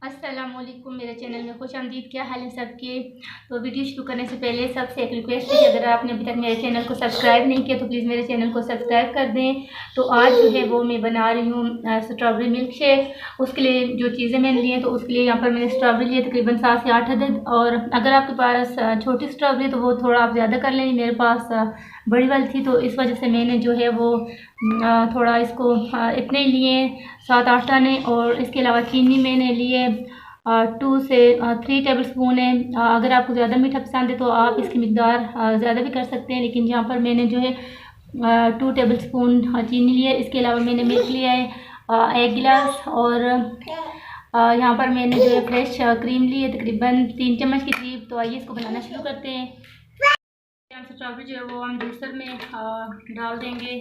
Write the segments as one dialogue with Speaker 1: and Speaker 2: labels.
Speaker 1: अस्सलामुअलैकुम, मेरे चैनल में खुश आमदीद। क्या हाल है सबके। तो वीडियो शुरू करने से पहले सबसे एक रिक्वेस्ट है कि अगर आपने अभी तक मेरे चैनल को सब्सक्राइब नहीं किया तो प्लीज़ मेरे चैनल को सब्सक्राइब कर दें। तो आज जो है वो मैं बना रही हूँ स्ट्रॉबेरी मिल्क शेक। उसके लिए जो चीज़ें मैंने ली हैं, तो उसके लिए यहाँ पर मैंने स्ट्रॉबेरी लिए तकरीबन 7 से 8 अदद। और अगर आपके पास छोटी स्ट्रॉबेरी तो वो थोड़ा आप ज़्यादा कर लें। मेरे पास बड़ी वाली थी तो इस वजह से मैंने जो है वो थोड़ा इसको इतने ही लिए 7-8 दाने। और इसके अलावा चीनी मैंने लिए 2 से 3 टेबल स्पून है। अगर आपको ज़्यादा मीठा पसंद है तो आप इसकी मिकदार ज़्यादा भी कर सकते हैं, लेकिन यहाँ पर मैंने जो है 2 टेबल स्पून चीनी लिया है। इसके अलावा मैंने मिल्क लिया है 1 गिलास। और यहाँ पर मैंने जो है फ्रेश क्रीम ली है तकरीबन 3 चम्मच के करीब। तो आइए इसको बनाना शुरू करते हैं। स्ट्रॉबेरी जो है वो हम जूसर में डाल देंगे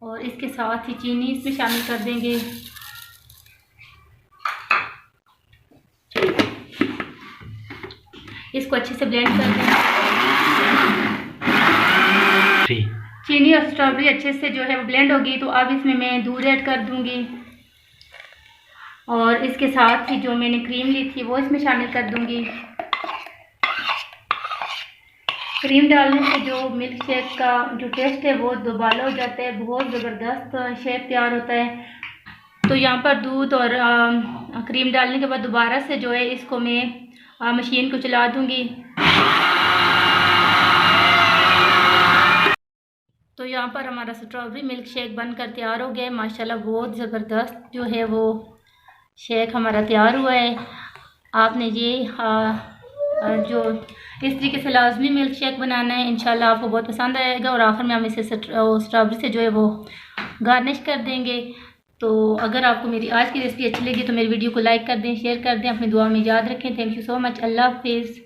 Speaker 1: और इसके साथ ही चीनी इसमें शामिल कर देंगे। इसको अच्छे से ब्लेंड कर देंगे। चीनी और स्ट्रॉबेरी अच्छे से जो है वो ब्लेंड होगी। तो अब इसमें मैं दूध ऐड कर दूंगी और इसके साथ ही जो मैंने क्रीम ली थी वो इसमें शामिल कर दूंगी। क्रीम डालने से जो मिल्क शेक का जो टेस्ट है वो दोबारा हो जाता है, बहुत ज़बरदस्त शेक तैयार होता है। तो यहाँ पर दूध और क्रीम डालने के बाद दोबारा से जो है इसको मैं मशीन को चला दूंगी। तो यहाँ पर हमारा स्ट्रॉबेरी मिल्क शेक बनकर तैयार हो गया है। माशाल्लाह बहुत ज़बरदस्त जो है वो शेक हमारा तैयार हुआ है। आपने ये जो इस तरीके से लाजमी मिल्क शेक बनाना है, इंशाल्लाह आपको बहुत पसंद आएगा। और आखिर में हम इसे स्ट्रॉबेरी से जो है वो गार्निश कर देंगे। तो अगर आपको मेरी आज की रेसिपी अच्छी लगी तो मेरी वीडियो को लाइक कर दें, शेयर कर दें, अपनी दुआ में याद रखें। Thank you so much. Allah हाफिज़।